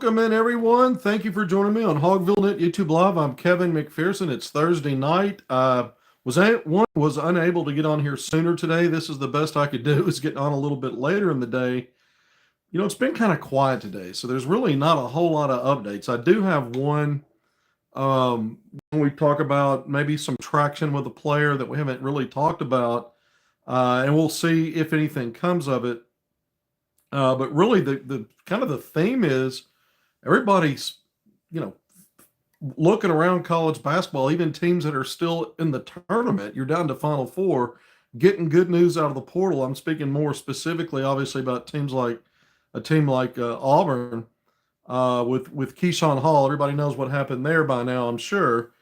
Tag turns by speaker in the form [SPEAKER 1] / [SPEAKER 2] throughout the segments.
[SPEAKER 1] Welcome in, everyone. Thank you for joining me on HogvilleNET YouTube Live. I'm Kevin McPherson. It's Thursday night. Was unable to get on here sooner today. This is the best I could do, is getting on a little bit later in the day. It's been kind of quiet today, so there's really not a whole lot of updates. I do have one. When we talk about maybe some traction with a player that we haven't really talked about, and we'll see if anything comes of it. But really, the kind of the theme is everybody's, you know, looking around college basketball, even teams that are still in the tournament. You're down to Final Four, getting good news out of the portal. I'm speaking more specifically, obviously, about teams like a team like Auburn with Keesan Hall. Everybody knows what happened there by now, I'm sure.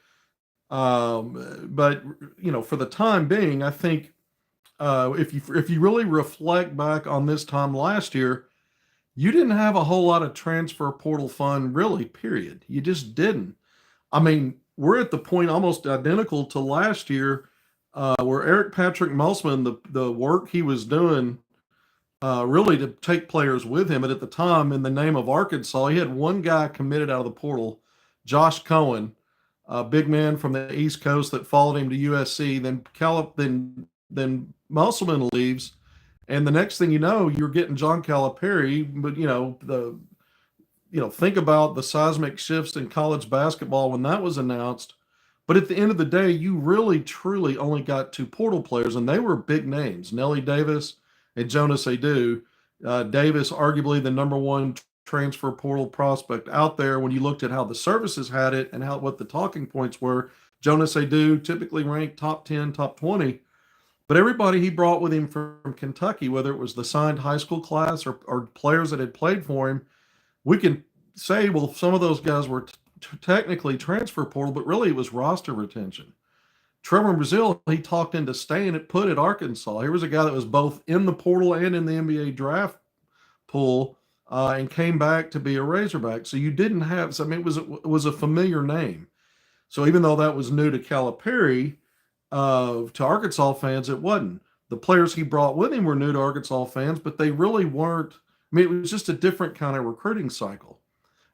[SPEAKER 1] But for the time being, I think if you really reflect back on this time last year, you didn't have a whole lot of transfer portal fun, really, period. You just didn't. I mean, we're at the point almost identical to last year, where Eric Patrick Musselman, the work he was doing, really to take players with him. And at the time, in the name of Arkansas, he had one guy committed out of the portal, Josh Cohen, a big man from the East Coast that followed him to USC. Then Musselman leaves, and the next thing you know, you're getting John Calipari. But think about the seismic shifts in college basketball when that was announced. But at the end of the day, you really truly only got two portal players, and they were big names: Nelly Davis and Jonas Adu. Davis, arguably the number one transfer portal prospect out there when you looked at how the services had it and what the talking points were. Jonas Adu typically ranked top 10, top 20. But everybody he brought with him from Kentucky, whether it was the signed high school class or players that had played for him, we can say, well, some of those guys were technically transfer portal, but really it was roster retention. Trevor Brazile, he talked into staying put at Arkansas. Here was a guy that was both in the portal and in the NBA draft pool, and came back to be a Razorback. So you didn't have, so, I mean, it was a familiar name. So even though that was new to Calipari, to Arkansas fans, it wasn't. The players he brought with him were new to Arkansas fans, but they really weren't. I mean, it was just a different kind of recruiting cycle.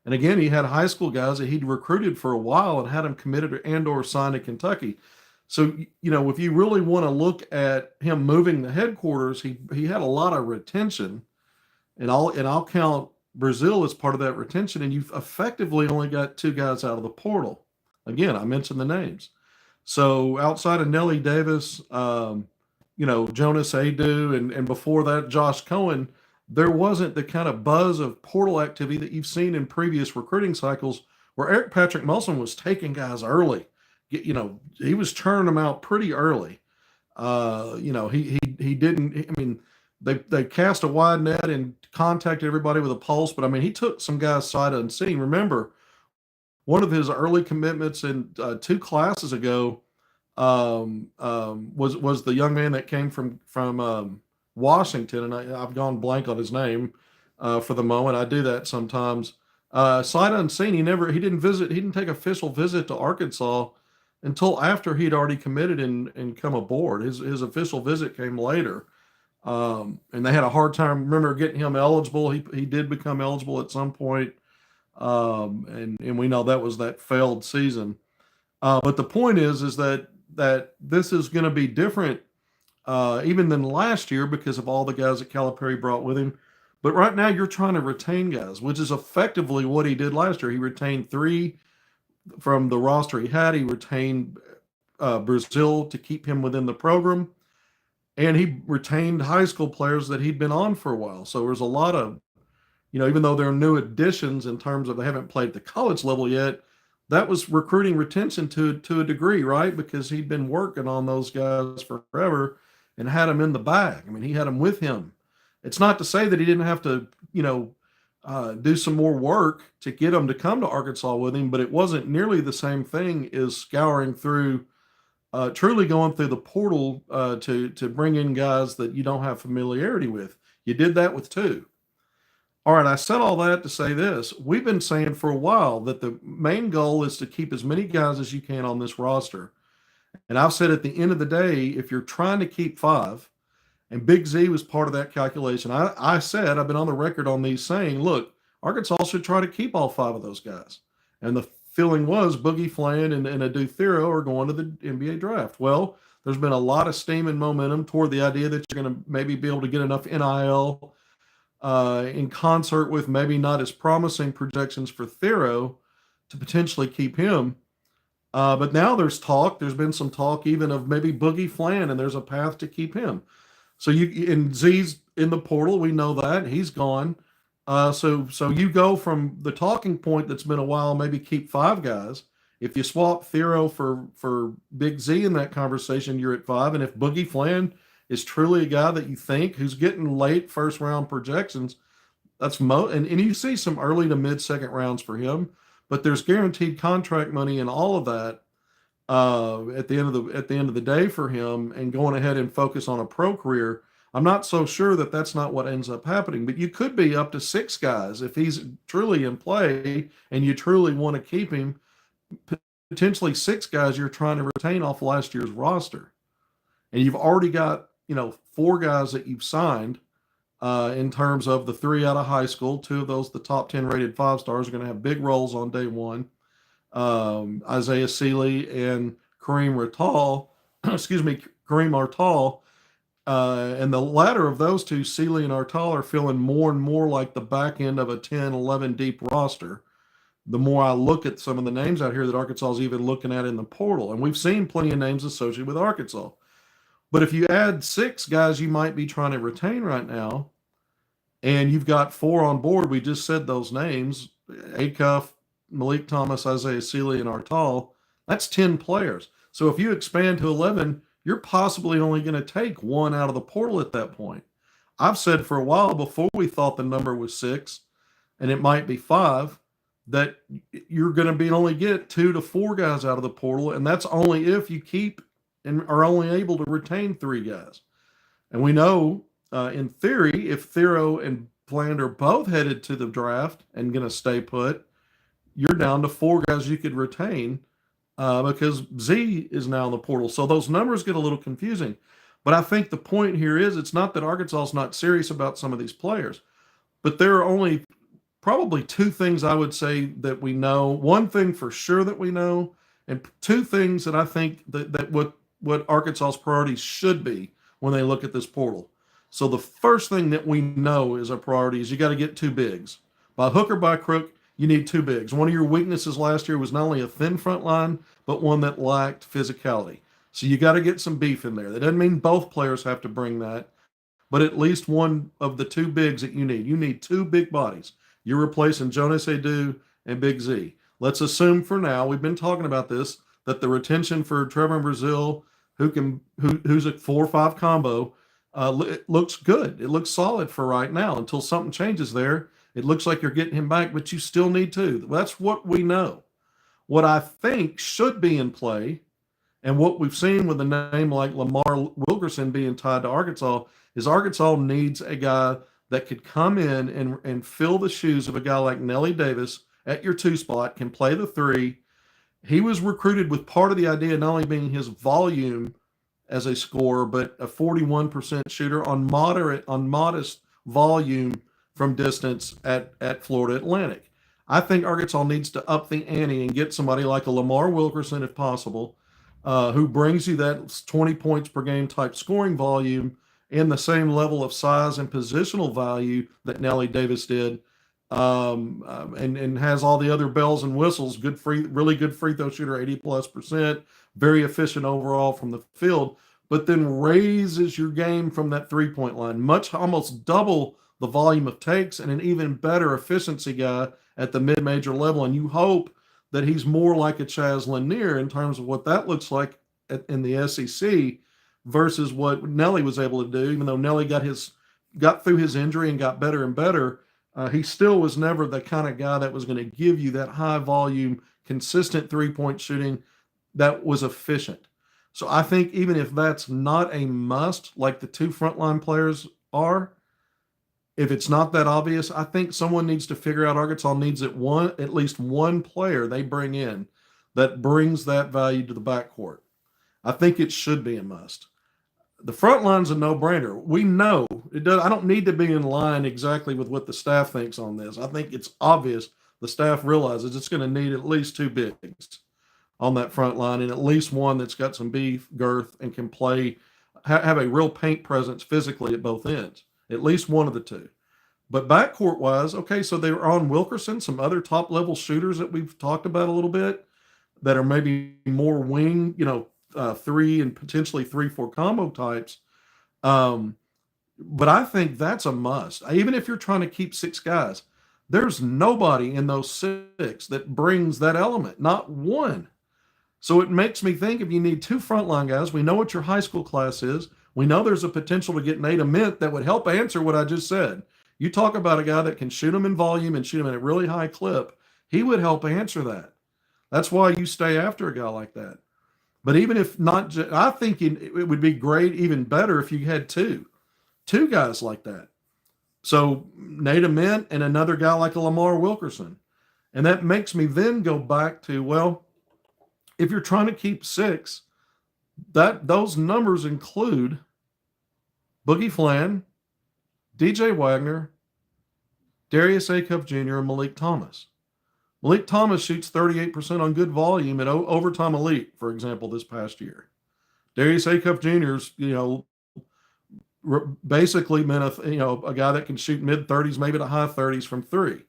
[SPEAKER 1] And again, he had high school guys that he'd recruited for a while and had them committed or signed to Kentucky. So, if you really want to look at him moving the headquarters, he had a lot of retention, and I'll count Brazile as part of that retention. And you've effectively only got two guys out of the portal. Again, I mentioned the names. So outside of Nelly Davis, Jonas Adu, and before that, Josh Cohen, there wasn't the kind of buzz of portal activity that you've seen in previous recruiting cycles where Eric Patrick Musselman was taking guys early. He was churning them out pretty early. He didn't. I mean, they cast a wide net and contacted everybody with a pulse, but I mean, he took some guys sight unseen. Remember, one of his early commitments in 2 classes ago was the young man that came from Washington, and I've gone blank on his name for the moment. I do that sometimes. Sight unseen. He didn't visit. He didn't take official visit to Arkansas until after he'd already committed and come aboard. His official visit came later, and they had a hard time. Remember, getting him eligible. He did become eligible at some point. And we know that was that failed season. But the point is that this is going to be different, even than last year because of all the guys that Calipari brought with him. But right now you're trying to retain guys, which is effectively what he did last year. He retained 3 from the roster he had. He retained Brazile to keep him within the program, and he retained high school players that he'd been on for a while. So there's a lot of, even though they're new additions in terms of they haven't played at the college level yet, that was recruiting retention to a degree, right? Because he'd been working on those guys forever and had them in the bag. I mean, he had them with him. It's not to say that he didn't have to, do some more work to get them to come to Arkansas with him, but it wasn't nearly the same thing as scouring through, truly going through the portal to bring in guys that you don't have familiarity with. You did that with 2. All right, I said all that to say this. We've been saying for a while that the main goal is to keep as many guys as you can on this roster. And I've said at the end of the day, if you're trying to keep 5, and Big Z was part of that calculation, I said, I've been on the record on these saying, look, Arkansas should try to keep all 5 of those guys. And the feeling was Boogie Flan and Adu Thero are going to the NBA draft. Well, there's been a lot of steam and momentum toward the idea that you're going to maybe be able to get enough NIL in concert with maybe not as promising projections for Thero to potentially keep him. But now there's been some talk even of maybe Boogie Flan, and there's a path to keep him. So and Z's in the portal, we know that he's gone. So you go from the talking point that's been a while, maybe keep 5 guys. If you swap Thero for Big Z in that conversation, you're at 5. And if Boogie Flan is truly a guy that you think who's getting late first round projections, that's and you see some early to mid second rounds for him, but there's guaranteed contract money and all of that at the end of the day for him, and going ahead and focus on a pro career. I'm not so sure that that's not what ends up happening, but you could be up to 6 guys if he's truly in play and you truly want to keep him. Potentially 6 guys you're trying to retain off last year's roster, and you've already got 4 guys that you've signed in terms of the 3 out of high school. 2 of those, the top 10 rated 5 stars, are going to have big roles on day one. Isaiah Sealy and Kareem Artal, and the latter of those 2, Sealy and Artal, are feeling more and more like the back end of a 10, 11 deep roster. The more I look at some of the names out here that Arkansas is even looking at in the portal, and we've seen plenty of names associated with Arkansas. But if you add 6 guys you might be trying to retain right now, and you've got 4 on board, we just said those names, Acuff, Malik Thomas, Isaiah Sealy, and Artal, that's 10 players. So if you expand to 11, you're possibly only going to take 1 out of the portal at that point. I've said for a while, before we thought the number was 6, and it might be 5, that you're going to only get 2 to 4 guys out of the portal, and that's only if you keep and are only able to retain 3 guys. And we know, in theory, if Thero and Flan are both headed to the draft and going to stay put, you're down to 4 guys you could retain because Z is now in the portal. So those numbers get a little confusing. But I think the point here is, it's not that Arkansas is not serious about some of these players, but there are only probably 2 things I would say that we know. 1 thing for sure that we know, and 2 things that I think that what Arkansas's priorities should be when they look at this portal. So the first thing that we know is a priority is you got to get 2 bigs. By hook or by crook, you need 2 bigs. One of your weaknesses last year was not only a thin front line, but one that lacked physicality. So you got to get some beef in there. That doesn't mean both players have to bring that, but at least one of the 2 bigs that you need. You need 2 big bodies. You're replacing Jonas Adu and Big Z. Let's assume for now, we've been talking about this, that the retention for Trevor Brazile, who's a 4 or 5 combo, it looks good. It looks solid for right now. Until something changes there, it looks like you're getting him back, but you still need 2. That's what we know. What I think should be in play, and what we've seen with a name like Lamar Wilkerson being tied to Arkansas, is Arkansas needs a guy that could come in and fill the shoes of a guy like Nelly Davis at your 2 spot, can play the 3. He was recruited with part of the idea not only being his volume as a scorer, but a 41% shooter on modest volume from distance at Florida Atlantic. I think Arkansas needs to up the ante and get somebody like a Lamar Wilkerson, if possible, who brings you that 20 points per game type scoring volume and the same level of size and positional value that Nelly Davis did, and has all the other bells and whistles. Really good free throw shooter, 80+%, very efficient overall from the field, but then raises your game from that 3-point line, almost double the volume of takes, and an even better efficiency guy at the mid-major level. And you hope that he's more like a Chaz Lanier in terms of what that looks like in the SEC versus what Nelly was able to do. Even though Nelly got through his injury and got better and better, he still was never the kind of guy that was going to give you that high volume, consistent 3-point shooting that was efficient. So I think even if that's not a must, like the 2 frontline players are, if it's not that obvious, I think someone needs to figure out Arkansas needs at least one player they bring in that brings that value to the backcourt. I think it should be a must. The front line's a no-brainer. We know it does. I don't need to be in line exactly with what the staff thinks on this. I think it's obvious the staff realizes it's going to need at least two bigs on that front line, and at least one that's got some beef, girth, and can play, have a real paint presence physically at both ends. At least one of the two. But backcourt wise, okay, so they were on Wilkerson, some other top level shooters that we've talked about a little bit that are maybe more wing, three and potentially 3-4 combo types. But I think that's a must. Even if you're trying to keep six guys, there's nobody in those six that brings that element, not one. So it makes me think if you need two frontline guys, we know what your high school class is. We know there's a potential to get Nate Mint that would help answer what I just said. You talk about a guy that can shoot them in volume and shoot them at a really high clip. He would help answer that. That's why you stay after a guy like that. But even if not, I think it would be great, even better if you had two guys like that. So Nate Mint and another guy like a Lamar Wilkerson. And that makes me then go back to, well, if you're trying to keep six, those numbers include Boogie Flan, DJ Wagner, Darius Acuff Jr., and Malik Thomas. Malik Thomas shoots 38% on good volume at Overtime Elite, for example, this past year. Darius Acuff Jr.'s, basically been a guy that can shoot mid-30s, maybe to high 30s from three.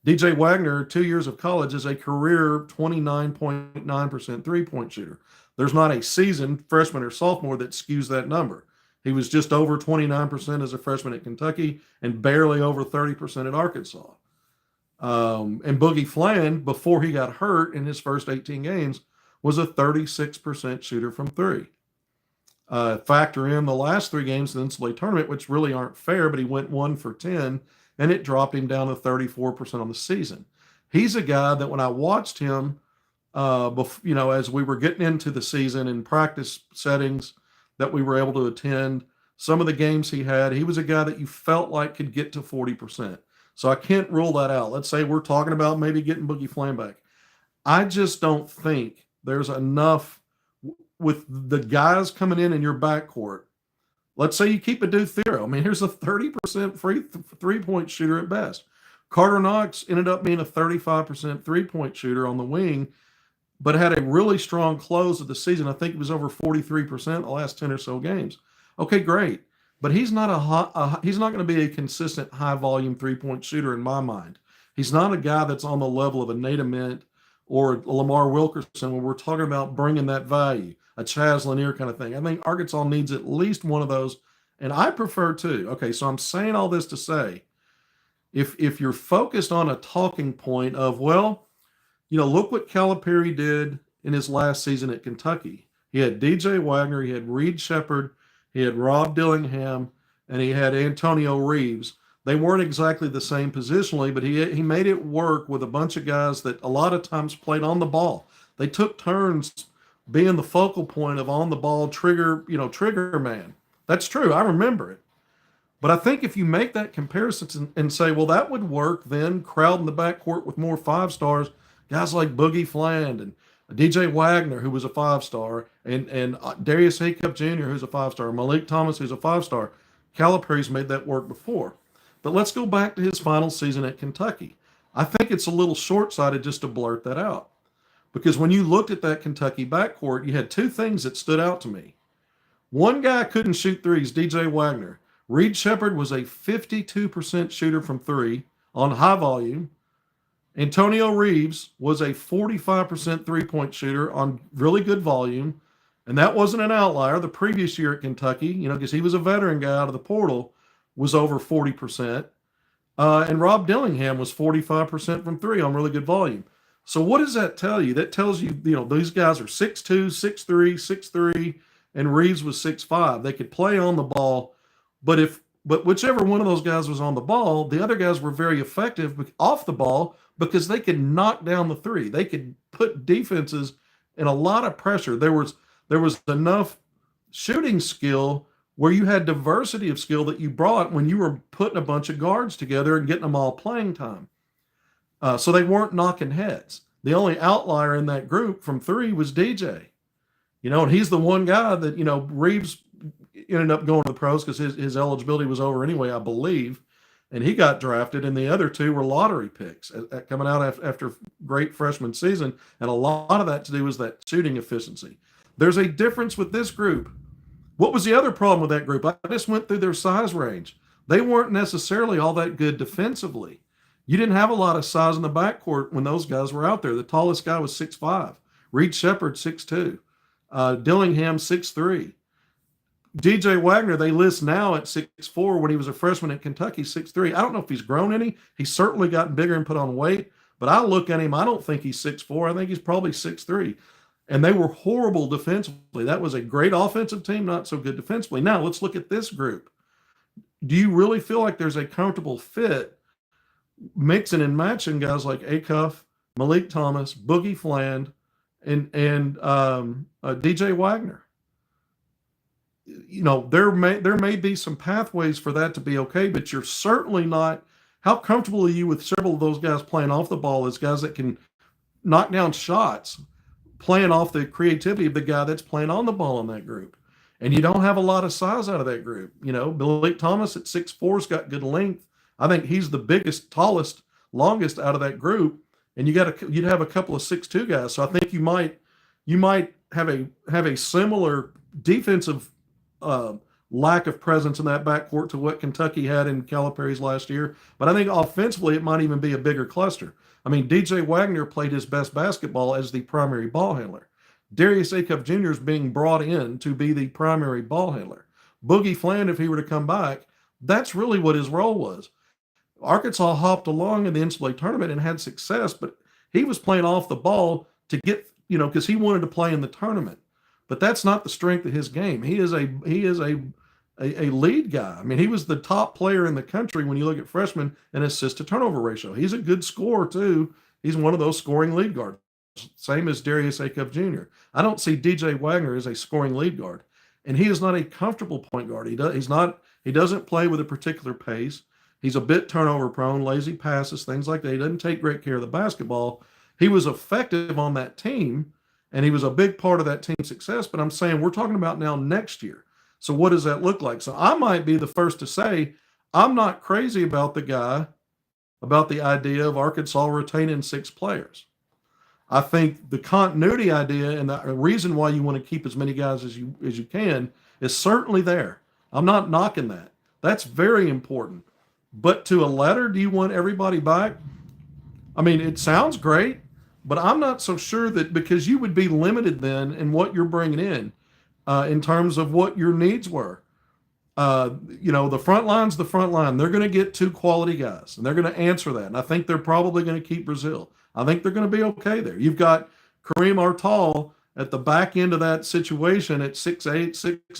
[SPEAKER 1] DJ Wagner, 2 years of college, is a career 29.9% three-point shooter. There's not a seasoned freshman or sophomore that skews that number. He was just over 29% as a freshman at Kentucky and barely over 30% at Arkansas. And Boogie Flan, before he got hurt in his first 18 games, was a 36% shooter from three. Factor in the last 3 games of the NCAA tournament, which really aren't fair, but he went 1 for 10, and it dropped him down to 34% on the season. He's a guy that when I watched him, as we were getting into the season in practice settings that we were able to attend, some of the games he was a guy that you felt like could get to 40%. So I can't rule that out. Let's say we're talking about maybe getting Boogie Flan back. I just don't think there's enough with the guys coming in your backcourt. Let's say you keep a dude Thero. I mean, here's a 30% free three-point shooter at best. Carter Knox ended up being a 35% three-point shooter on the wing, but had a really strong close of the season. I think it was over 43% the last 10 or so games. Okay, great. But he's not he's not going to be a consistent high-volume three-point shooter in my mind. He's not a guy that's on the level of a Nate Mint or a Lamar Wilkerson when we're talking about bringing that value, a Chaz Lanier kind of thing. I think Arkansas needs at least one of those, and I prefer two. Okay, so I'm saying all this to say, if you're focused on a talking point of, well, look what Calipari did in his last season at Kentucky. He had DJ Wagner, he had Reed Shepherd, he had Rob Dillingham, and he had Antonio Reeves. They weren't exactly the same positionally, but he made it work with a bunch of guys that a lot of times played on the ball. They took turns being the focal point of on the ball trigger man. That's true. I remember it. But I think if you make that comparison and say, well, that would work, then crowding the backcourt with more 5-stars, guys like Boogie Fland and DJ Wagner, who was a 5-star, and Darius Acuff Jr., who's a 5-star, Malik Thomas, who's a 5-star. Calipari's made that work before. But let's go back to his final season at Kentucky. I think it's a little short-sighted just to blurt that out. Because when you looked at that Kentucky backcourt, you had two things that stood out to me. One guy couldn't shoot threes, DJ Wagner. Reed Shepherd was a 52% shooter from three on high volume. Antonio Reeves was a 45% three-point shooter on really good volume. And that wasn't an outlier. The previous year at Kentucky, because he was a veteran guy out of the portal, was over 40%. And Rob Dillingham was 45% from three on really good volume. So what does that tell you? That tells you, these guys are 6'2", 6'3", 6'3", and Reeves was 6'5". They could play on the ball, but whichever one of those guys was on the ball, the other guys were very effective off the ball because they could knock down the three. They could put defenses in a lot of pressure. There was enough shooting skill where you had diversity of skill that you brought when you were putting a bunch of guards together and getting them all playing time. So they weren't knocking heads. The only outlier in that group from three was DJ. And he's the one guy that, Reeves ended up going to the pros because his eligibility was over anyway, I believe. And he got drafted, and the other two were lottery picks coming out after great freshman season. And a lot of that to do was that shooting efficiency. There's a difference with this group. What was the other problem with that group? I just went through their size range. They weren't necessarily all that good defensively. You didn't have a lot of size in the backcourt when those guys were out there. The tallest guy was 6'5". Reed Shepard, 6'2". Dillingham, 6'3". DJ Wagner, they list now at 6'4". When he was a freshman at Kentucky, 6'3". I don't know if he's grown any. He's certainly gotten bigger and put on weight. But I look at him, I don't think he's 6'4". I think he's probably 6'3". And they were horrible defensively. That was a great offensive team, not so good defensively. Now, let's look at this group. Do you really feel like there's a comfortable fit mixing and matching guys like Acuff, Malik Thomas, Boogie Fland, and DJ Wagner? You know, there may be some pathways for that to be okay, but you're certainly not. How comfortable are you with several of those guys playing off the ball as guys that can knock down shots, playing off the creativity of the guy that's playing on the ball in that group? And you don't have a lot of size out of that group. You know, Malik Thomas at 6'4"'s got good length. I think he's the biggest, tallest, longest out of that group. And you'd have a couple of 6'2" guys. So I think you might have a similar defensive lack of presence in that backcourt to what Kentucky had in Calipari's last year. But I think offensively it might even be a bigger cluster. I mean, DJ Wagner played his best basketball as the primary ball handler. Darius Acuff Jr. is being brought in to be the primary ball handler. Boogie Fland, if he were to come back, that's really what his role was. Arkansas hopped along in the NCAA tournament and had success, but he was playing off the ball to get, you know, because he wanted to play in the tournament. But that's not the strength of his game. He is a lead guy. I mean, he was the top player in the country when you look at freshmen and assist to turnover ratio. He's a good scorer too. He's one of those scoring lead guards, same as Darius Acuff Jr. I don't see DJ Wagner as a scoring lead guard, and he is not a comfortable point guard. He doesn't play with a particular pace. He's a bit turnover prone, lazy passes, things like that. He doesn't take great care of the basketball. He was effective on that team, and he was a big part of that team's success. But I'm saying we're talking about now next year. So what does that look like? So I might be the first to say I'm not crazy about the idea of Arkansas retaining 6 players. I think the continuity idea and the reason why you want to keep as many guys as you can is certainly there. I'm not knocking that. That's very important. But to a letter, do you want everybody back? I mean, it sounds great, but I'm not so sure that, because you would be limited then in what you're bringing in terms of what your needs were. You know, the front line's the front line. They're going to get 2 quality guys, and they're going to answer that. And I think they're probably going to keep Brazile. I think they're going to be okay there. You've got Kareem Artal at the back end of that situation at 6'8",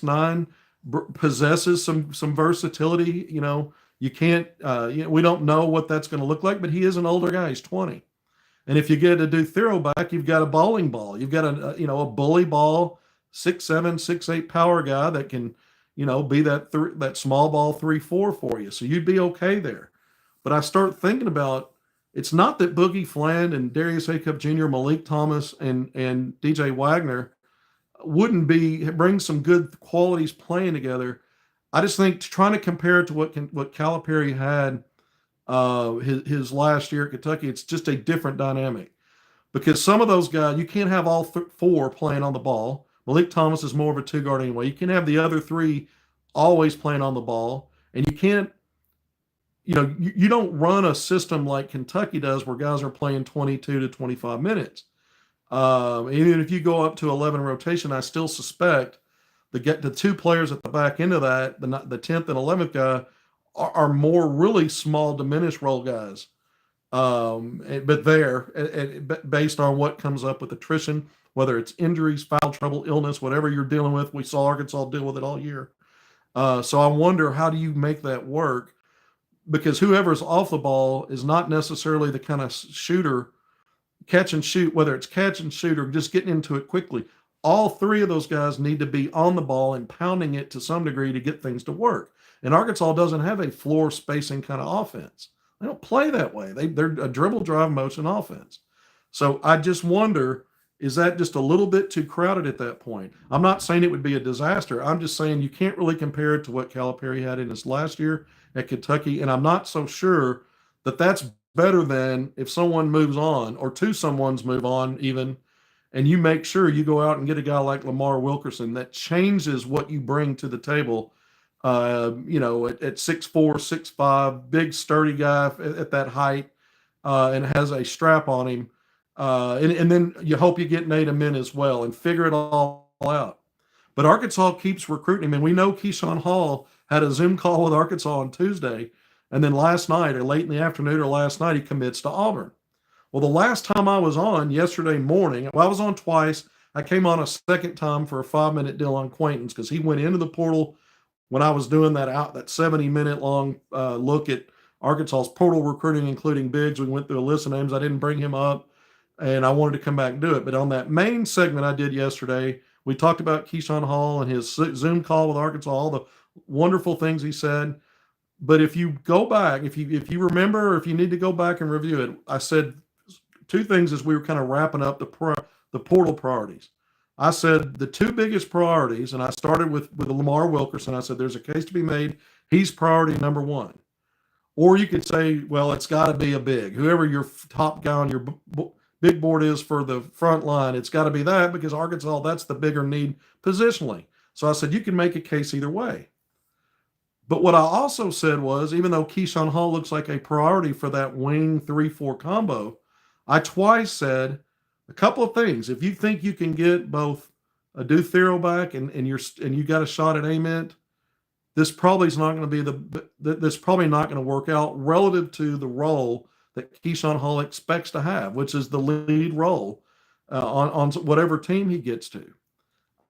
[SPEAKER 1] 6'9", possesses some versatility. You know, you can't. We don't know what that's going to look like, but he is an older guy. He's 20, and if you get to do back, you've got a bowling ball. You've got a bully ball, 6'7", 6'8" power guy that can, you know, be that small ball 3-4 for you. So you'd be okay there. But I start thinking about, it's not that Boogie Fland and Darius Acuff Jr., Malik Thomas, and DJ Wagner wouldn't bring some good qualities playing together. I just think trying to compare it to what Calipari had his last year at Kentucky, it's just a different dynamic. Because some of those guys, you can't have all 4 playing on the ball. Malik Thomas is more of a 2-guard anyway. You can have the other 3 always playing on the ball, and you can't. You know, you don't run a system like Kentucky does where guys are playing 22 to 25 minutes. Even if you go up to 11 rotation, I still suspect the 2 players at the back end of that, the 10th and 11th guy, are more really small, diminished role guys. But based on what comes up with attrition, whether it's injuries, foul trouble, illness, whatever you're dealing with. We saw Arkansas deal with it all year. So I wonder, how do you make that work? Because whoever's off the ball is not necessarily the kind of shooter, catch and shoot, whether it's catch and shoot or just getting into it quickly. All 3 of those guys need to be on the ball and pounding it to some degree to get things to work. And Arkansas doesn't have a floor spacing kind of offense. They don't play that way. They're a dribble drive motion offense. So I just wonder Is that just a little bit too crowded at that point? I'm not saying it would be a disaster. I'm just saying you can't really compare it to what Calipari had in his last year at Kentucky. And I'm not so sure that that's better than if someone moves on or two someones move on even, and you make sure you go out and get a guy like Lamar Wilkerson that changes what you bring to the table. At 6'4", 6'5", big sturdy guy at that height, and has a strap on him. And then you hope you get Nate Amin as well and figure it all out. But Arkansas keeps recruiting him, and we know Keesan Hall had a Zoom call with Arkansas on Tuesday, and then last night or late in the afternoon or last night he commits to Auburn. Well, the last time I was on yesterday morning, I was on twice. I came on a second time for a 5-minute deal on Quaintance because he went into the portal when I was doing that 70-minute long look at Arkansas's portal recruiting, including bigs. We went through a list of names. I didn't bring him up, and I wanted to come back and do it. But on that main segment I did yesterday, we talked about Keesan Hall and his Zoom call with Arkansas, all the wonderful things he said. But if you go back, if you remember, or if you need to go back and review it, I said two things as we were kind of wrapping up the portal priorities. I said the two biggest priorities, and I started with Lamar Wilkerson. I said there's a case to be made. He's priority number one. Or you could say, well, it's got to be a big. Whoever your top guy on your big board is for the front line, it's got to be that because Arkansas, that's the bigger need positionally. So I said you can make a case either way. But what I also said was, even though Keesan Hall looks like a priority for that wing 3-4 combo, I twice said a couple of things. If you think you can get both a Duthero back and you got a shot at Ament, this probably is not going to be this probably not going to work out relative to the role that Keesan Hall expects to have, which is the lead role on whatever team he gets to.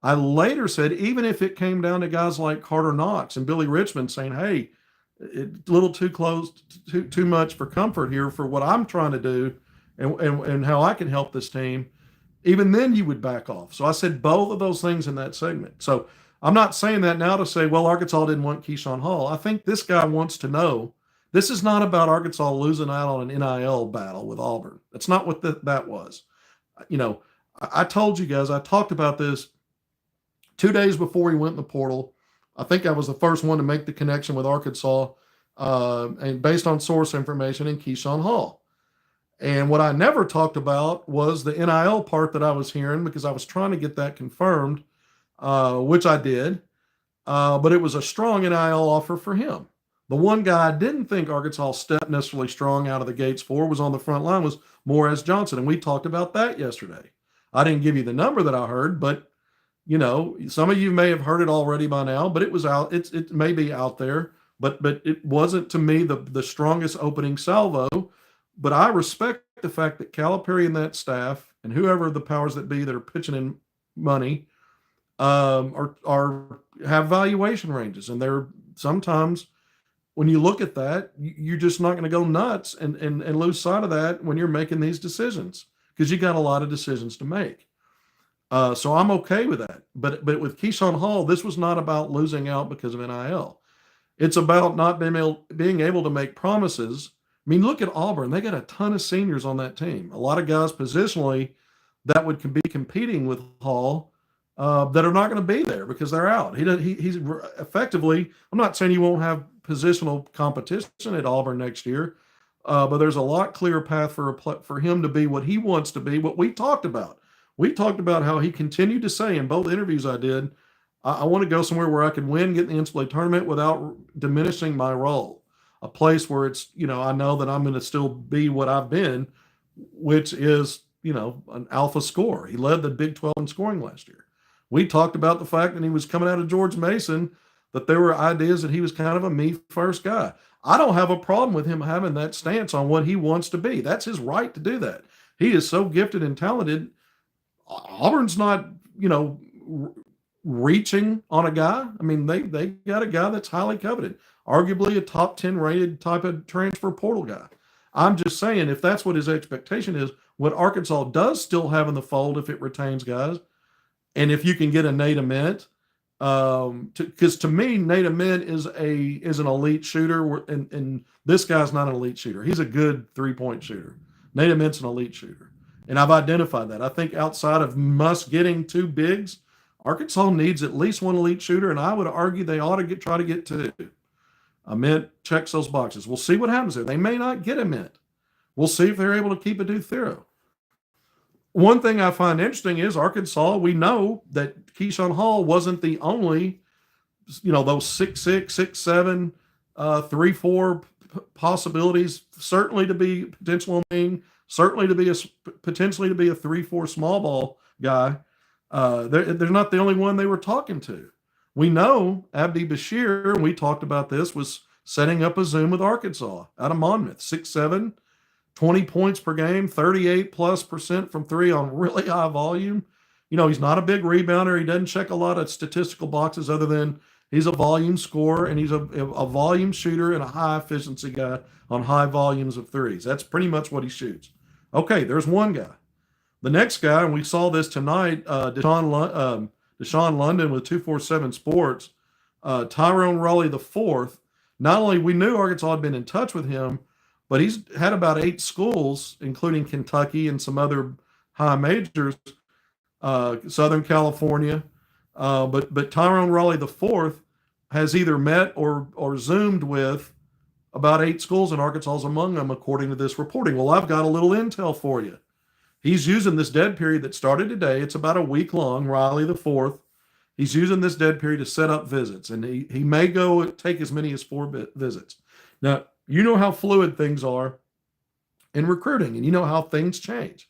[SPEAKER 1] I later said, even if it came down to guys like Carter Knox and Billy Richmond saying, hey, it's a little too close, too much for comfort here for what I'm trying to do and how I can help this team, even then you would back off. So I said both of those things in that segment. So I'm not saying that now to say, well, Arkansas didn't want Keesan Hall. I think this guy wants to know this is not about Arkansas losing out on an NIL battle with Auburn. That's not what that was. I told you guys, I talked about this 2 days before he went in the portal. I think I was the first one to make the connection with Arkansas, and based on source information in Keesan Hall. And what I never talked about was the NIL part that I was hearing because I was trying to get that confirmed, which I did. But it was a strong NIL offer for him. The one guy I didn't think Arkansas stepped necessarily strong out of the gates for was on the front line was Morez Johnson. And we talked about that yesterday. I didn't give you the number that I heard, but some of you may have heard it already by now, but it was out. It may be out there, but it wasn't to me the strongest opening salvo. But I respect the fact that Calipari and that staff and whoever the powers that be that are pitching in money are have valuation ranges, and they're sometimes when you look at that, you're just not going to go nuts and lose sight of that when you're making these decisions because you got a lot of decisions to make. So I'm okay with that. But with Keesan Hall, this was not about losing out because of NIL. It's about not being able to make promises. I mean, look at Auburn. They got a ton of seniors on that team. A lot of guys positionally that would be competing with Hall that are not going to be there because they're out. He's effectively, I'm not saying you won't have positional competition at Auburn next year, but there's a lot clearer path for him to be what he wants to be, what we talked about. We talked about how he continued to say in both interviews I did, I want to go somewhere where I can win, get in the NCAA tournament without diminishing my role. A place where it's, I know that I'm going to still be what I've been, which is, an alpha scorer. He led the Big 12 in scoring last year. We talked about the fact that he was coming out of George Mason, that there were ideas that he was kind of a me first guy. I don't have a problem with him having that stance on what he wants to be. That's his right to do that. He is so gifted and talented. Auburn's not, reaching on a guy. I mean, they got a guy that's highly coveted, arguably a top 10 rated type of transfer portal guy. I'm just saying, if that's what his expectation is, what Arkansas does still have in the fold if it retains guys, and if you can get a Nate Ament, because to me, Nate Ament is an elite shooter, and this guy's not an elite shooter. He's a good 3-point shooter. Nate Ament's an elite shooter. And I've identified that. I think outside of Muss getting two bigs, Arkansas needs at least one elite shooter, and I would argue they ought to try to get two. Mint checks those boxes. We'll see what happens there. They may not get a Mint. We'll see if they're able to keep a Due Thero. One thing I find interesting is Arkansas, we know that Keesan Hall wasn't the only, those 6'6", 6'7", 3'4" possibilities, certainly to be potential wing, certainly to be potentially to be a 3'4" small ball guy. They're not the only one they were talking to. We know Abdi Bashir, and we talked about this, was setting up a Zoom with Arkansas out of Monmouth, 6'7", 20 points per game, 38+% from three on really high volume. He's not a big rebounder. He doesn't check a lot of statistical boxes other than he's a volume scorer and he's a volume shooter and a high efficiency guy on high volumes of threes. That's pretty much what he shoots. Okay, there's one guy. The next guy, and we saw this tonight, Deshaun London with 247 Sports, Tyrone Raleigh IV. Not only we knew Arkansas had been in touch with him, but he's had about 8 schools, including Kentucky and some other high majors, Southern California. But Tyrone Raleigh IV has either met or Zoomed with about 8 schools, and Arkansas is among them, according to this reporting. Well, I've got a little intel for you. He's using this dead period that started today. It's about a week long, Raleigh IV. He's using this dead period to set up visits, and he may go take as many as 4 visits. Now, you know how fluid things are in recruiting, and you know how things change.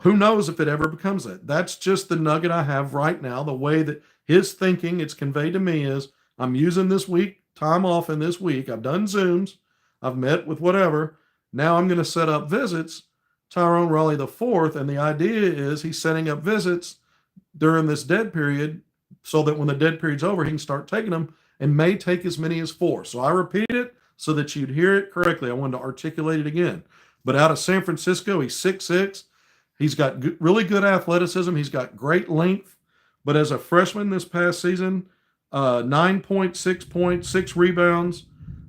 [SPEAKER 1] Who knows if it ever becomes that? That's just the nugget I have right now. The way that his thinking, it's conveyed to me, is I'm using this week, time off in this week. I've done Zooms. I've met with whatever. Now I'm going to set up visits, Tyrone Raleigh IV, and the idea is he's setting up visits during this dead period so that when the dead period's over, he can start taking them and may take as many as 4. So I repeat it so that you'd hear it correctly. I wanted to articulate it again. But out of San Francisco, he's 6'6". He's got really good athleticism. He's got great length. But as a freshman this past season, 9.6 points, 6 rebounds,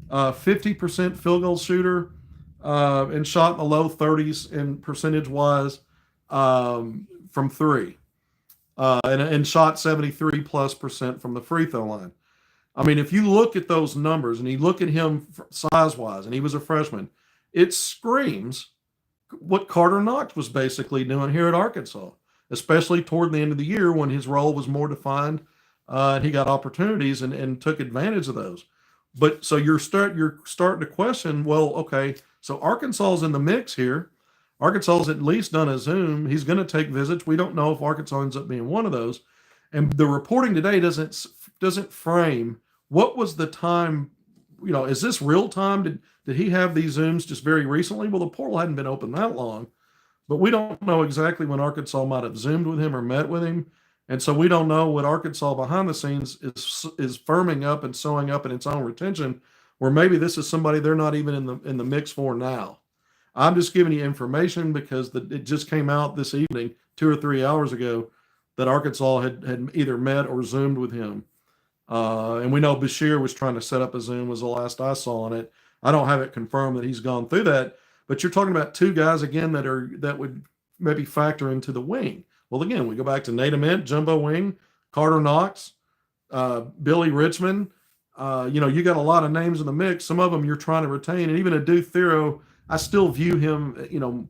[SPEAKER 1] 50% field goal shooter, and shot in the low 30s in percentage-wise from 3. And shot 73+% from the free throw line. I mean, if you look at those numbers and you look at him size-wise, and he was a freshman, it screams what Carter Knox was basically doing here at Arkansas, especially toward the end of the year when his role was more defined and he got opportunities and took advantage of those. But so you're starting to question, well, okay, so Arkansas is in the mix here. Arkansas has at least done a Zoom. He's going to take visits. We don't know if Arkansas ends up being one of those. And the reporting today doesn't frame what was the time. Is this real time? Did he have these Zooms just very recently? Well, the portal hadn't been open that long, but we don't know exactly when Arkansas might have Zoomed with him or met with him. And so we don't know what Arkansas behind the scenes is firming up and sewing up in its own retention, where maybe this is somebody they're not even in the mix for now. I'm just giving you information because it just came out this evening, 2 or 3 hours ago, that Arkansas had either met or Zoomed with him. And we know Bashir was trying to set up a Zoom, was the last I saw on it. I don't have it confirmed that he's gone through that, but you're talking about 2 guys again that would maybe factor into the wing. Well, again, we go back to Nate Ament, Jumbo Wing, Carter Knox, Billy Richmond. You got a lot of names in the mix. Some of them you're trying to retain, and even a Due Thero, I still view him,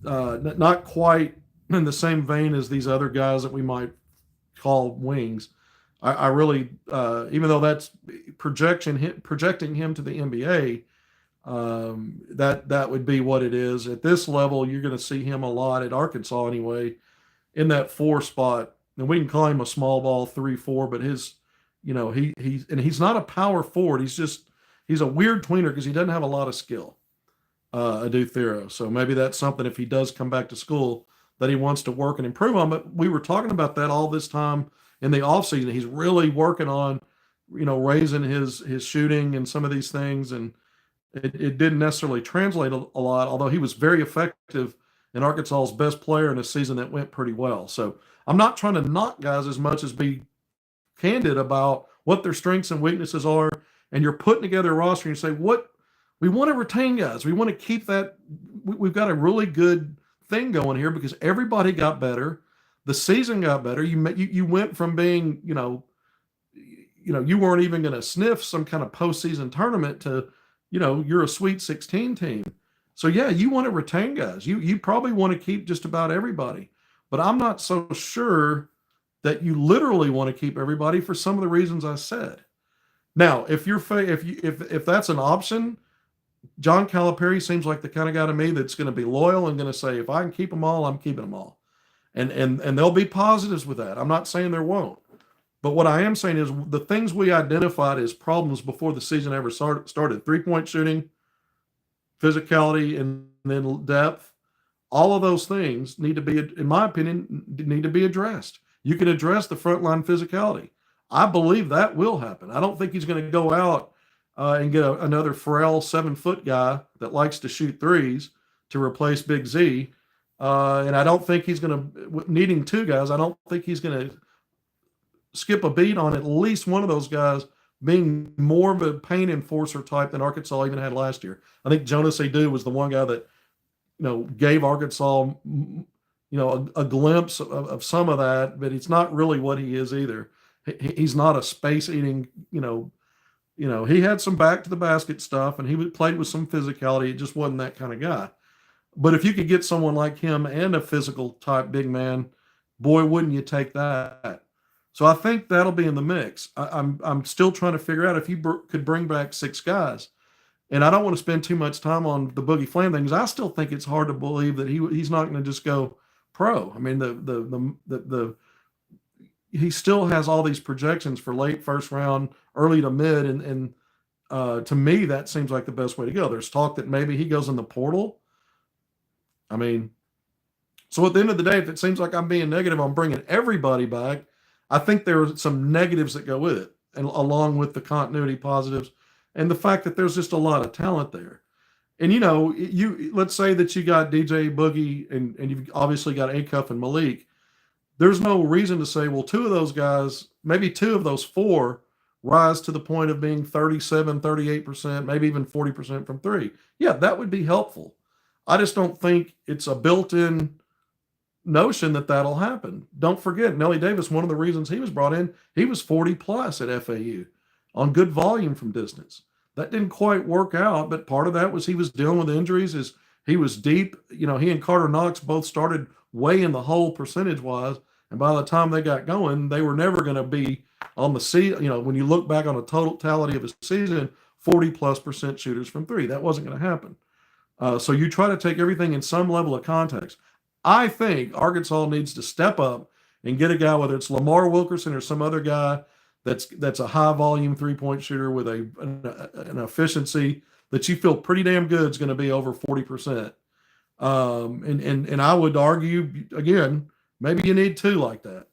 [SPEAKER 1] not quite in the same vein as these other guys that we might call wings. I really, even though that's projecting him to the NBA, that would be what it is. At this level, you're going to see him a lot at Arkansas anyway, in that 4 spot. And we can call him a small ball 3-4, but he's not a power forward. He's a weird tweener because he doesn't have a lot of skill, a Due Thero. So maybe that's something, if he does come back to school, that he wants to work and improve on. But we were talking about that all this time in the offseason. He's really working on, raising his shooting and some of these things. And it didn't necessarily translate a lot, although he was very effective and Arkansas's best player in a season that went pretty well. So I'm not trying to knock guys as much as be candid about what their strengths and weaknesses are. And you're putting together a roster and you say, what we want to retain guys. We want to keep that. We've got a really good thing going here because everybody got better. The season got better. You went from being, you weren't even going to sniff some kind of postseason tournament to, you're a Sweet 16 team. So yeah, you want to retain guys. You probably want to keep just about everybody, but I'm not so sure that you literally want to keep everybody for some of the reasons I said. Now, if that's an option, John Calipari seems like the kind of guy to me that's going to be loyal and going to say, if I can keep them all, I'm keeping them all, and there'll be positives with that. I'm not saying there won't. But what I am saying is the things we identified as problems before the season ever started, 3-point shooting, physicality, and then depth, all of those things need to be, in my opinion, need to be addressed. You can address the frontline physicality. I believe that will happen. I don't think he's going to go out and get another frail 7-foot guy that likes to shoot threes to replace Big Z. And I don't think he's going to, needing two guys, I don't think he's going to skip a beat on at least one of those guys being more of a paint enforcer type than Arkansas even had last year. I think Jonas Adu was the one guy that, gave Arkansas, a glimpse of some of that, but it's not really what he is either. He's not a space eating, he had some back to the basket stuff and he played with some physicality. It just wasn't that kind of guy. But if you could get someone like him and a physical type big man, boy, wouldn't you take that? So I think that'll be in the mix. I'm still trying to figure out if you could bring back 6 guys. And I don't want to spend too much time on the Boogie Flam thing because I still think it's hard to believe that he's not going to just go pro. I mean, he still has all these projections for late first round, early to mid, and to me that seems like the best way to go. There's talk that maybe he goes in the portal. I mean, so at the end of the day, if it seems like I'm being negative on bringing everybody back, I think there are some negatives that go with it, and along with the continuity positives and the fact that there's just a lot of talent there. And let's say that you got DJ Boogie and you've obviously got Acuff and Malik. There's no reason to say, well, 2 of those guys, maybe 2 of those 4 rise to the point of being 37, 38%, maybe even 40% from 3. Yeah, that would be helpful. I just don't think it's a built-in notion that that'll happen. Don't forget, Nelly Davis, one of the reasons he was brought in, he was 40 plus at FAU on good volume from distance. That didn't quite work out, but part of that was he was dealing with injuries. He was deep. He and Carter Knox both started way in the hole percentage-wise, and by the time they got going, they were never going to be on the season. When you look back on a totality of a season, 40+% shooters from 3. That wasn't going to happen. So you try to take everything in some level of context. I think Arkansas needs to step up and get a guy, whether it's Lamar Wilkerson or some other guy that's a high volume 3-point shooter with an efficiency that you feel pretty damn good is going to be over 40%. And I would argue again, maybe you need 2 like that.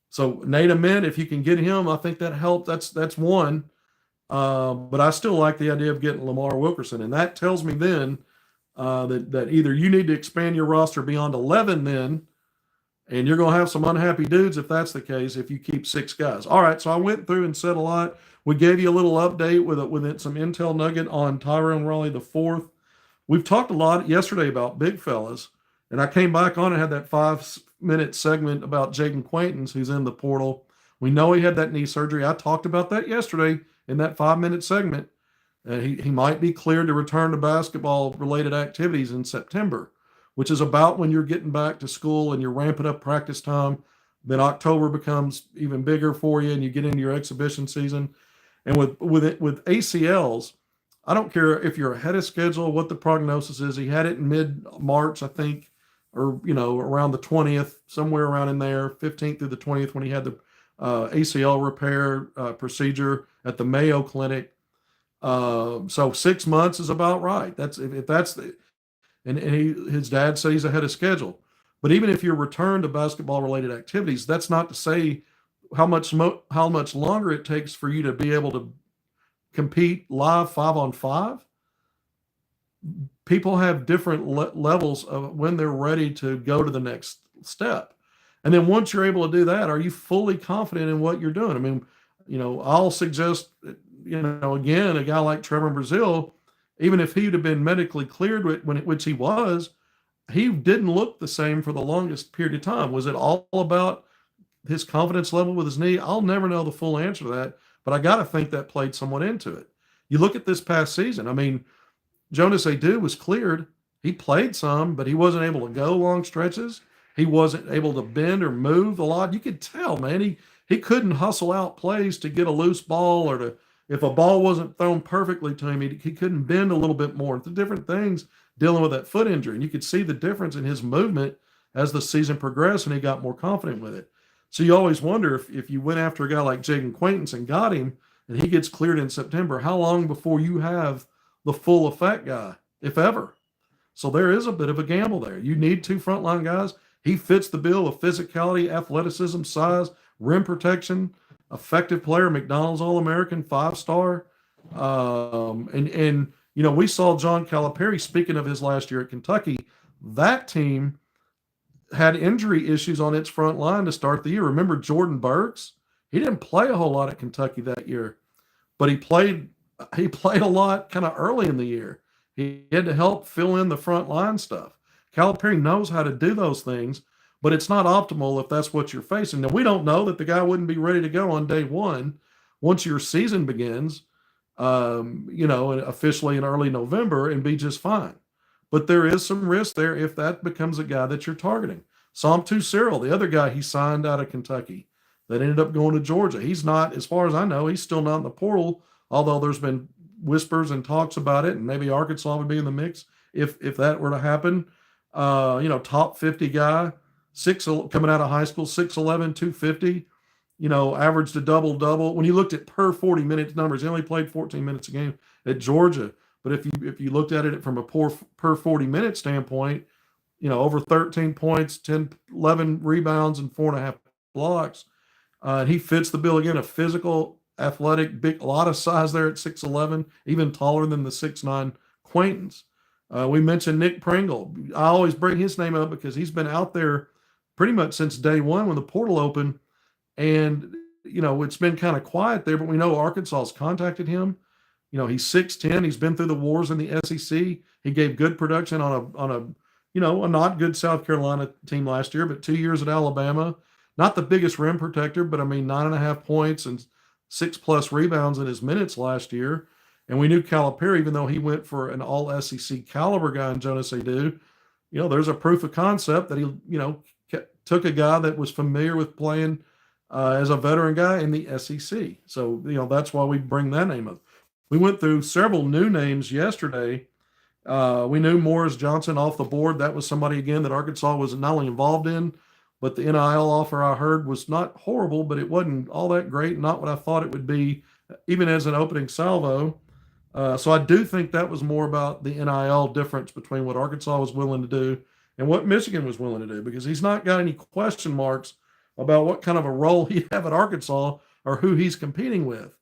[SPEAKER 1] So Nate Ament, if you can get him, I think that helps. That's one. But I still like the idea of getting Lamar Wilkerson, and that tells me then that either you need to expand your roster beyond 11 then, and you're going to have some unhappy dudes if that's the case, if you keep 6 guys. All right, so I went through and said a lot. We gave you a little update with some intel nugget on Tyrone Raleigh IV. We've talked a lot yesterday about big fellas, and I came back on and had that 5-minute segment about Jaden Quaintance, who's in the portal. We know he had that knee surgery. I talked about that yesterday in that 5-minute segment. He might be cleared to return to basketball-related activities in September, which is about when you're getting back to school and you're ramping up practice time. Then October becomes even bigger for you, and you get into your exhibition season. And with ACLs, I don't care if you're ahead of schedule, what the prognosis is. He had it in mid-March, I think, or around the 20th, somewhere around in there, 15th through the 20th, when he had the ACL repair procedure at the Mayo Clinic. So 6 months is about right. That's if that's the, and his dad said he's ahead of schedule. But even if you're returned to basketball related activities, that's not to say how much longer it takes for you to be able to compete live 5-on-5. People have different levels of when they're ready to go to the next step. And then once you're able to do that, are you fully confident in what you're doing? I mean, I'll suggest, again, a guy like Trevor Brazile, even if he'd have been medically cleared, which he was, he didn't look the same for the longest period of time. Was it all about his confidence level with his knee? I'll never know the full answer to that, but I got to think that played somewhat into it. You look at this past season. I mean, Jonas Adu was cleared. He played some, but he wasn't able to go long stretches. He wasn't able to bend or move a lot. You could tell, man, he couldn't hustle out plays to get a loose ball, or to, if a ball wasn't thrown perfectly to him, he couldn't bend a little bit more. The different things dealing with that foot injury. And you could see the difference in his movement as the season progressed and he got more confident with it. So you always wonder if you went after a guy like Jaden Quaintance and got him and he gets cleared in September, how long before you have the full effect guy, if ever? So there is a bit of a gamble there. You need two frontline guys. He fits the bill of physicality, athleticism, size, rim protection, effective player, McDonald's All-American, 5-star. And you know, we saw John Calipari, speaking of his last year at Kentucky, that team had injury issues on its front line to start the year. Remember Jordan Burks? He didn't play a whole lot at Kentucky that year, but he played a lot kind of early in the year. He had to help fill in the front line stuff. Calipari knows how to do those things, but it's not optimal if that's what you're facing. Now, we don't know that the guy wouldn't be ready to go on day one once your season begins, you know, officially in early November, and be just fine. But there is some risk there if that becomes a guy that you're targeting. Somtu Cyril, the other guy he signed out of Kentucky that ended up going to Georgia. He's not, as far as I know, he's still not in the portal, although there's been whispers and talks about it, and maybe Arkansas would be in the mix if that were to happen. You know, top 50 guy, coming out of high school, 6'11", 250, you know, averaged a double-double. When you looked at per 40 minutes numbers, he only played 14 minutes a game at Georgia. But if you looked at it from a per 40 minute standpoint, you know, over 13 points, 10, 11 rebounds, and 4.5 blocks. He fits the bill again, a physical, athletic, big, a lot of size there at 6'11", even taller than the 6'9" Quaintance. We mentioned Nick Pringle. I always bring his name up because he's been out there pretty much since day one when the portal opened. And, you know, it's been kind of quiet there, but we know Arkansas has contacted him. You know, he's 6'10". He's been through the wars in the SEC. He gave good production on a you know, a not good South Carolina team last year, but 2 years at Alabama. Not the biggest rim protector, but I mean, 9.5 points and 6+ rebounds in his minutes last year. And we knew Calipari, even though he went for an all SEC caliber guy in Jonas Adu, you know, there's a proof of concept that he, you know, took a guy that was familiar with playing as a veteran guy in the SEC. So, you know, that's why we bring that name up. We went through several new names yesterday. We knew Morris Johnson off the board. That was somebody, again, that Arkansas was not only involved in, but the NIL offer I heard was not horrible, but it wasn't all that great, not what I thought it would be, even as an opening salvo. So I do think that was more about the NIL difference between what Arkansas was willing to do and what Michigan was willing to do, because he's not got any question marks about what kind of a role he'd have at Arkansas or who he's competing with.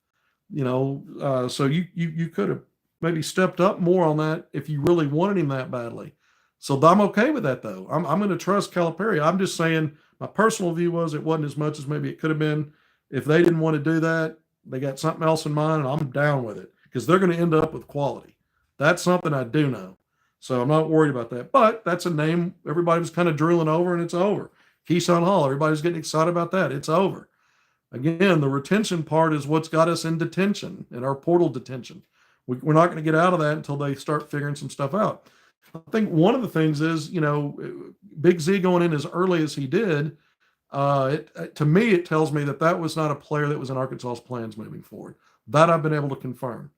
[SPEAKER 1] You know, so you could have maybe stepped up more on that if you really wanted him that badly. So I'm okay with that, though. I'm going to trust Calipari. I'm just saying my personal view was it wasn't as much as maybe it could have been. If they didn't want to do that, they got something else in mind, and I'm down with it because they're going to end up with quality. That's something I do know. So I'm not worried about that. But that's a name everybody was kind of drooling over, and it's over. Keesan Hall, everybody's getting excited about that. It's over. Again, the retention part is what's got us in detention, in our portal detention. We're not going to get out of that until they start figuring some stuff out. I think one of the things is, you know, Big Z going in as early as he did, to me, it tells me that that was not a player that was in Arkansas's plans moving forward. That I've been able to confirm.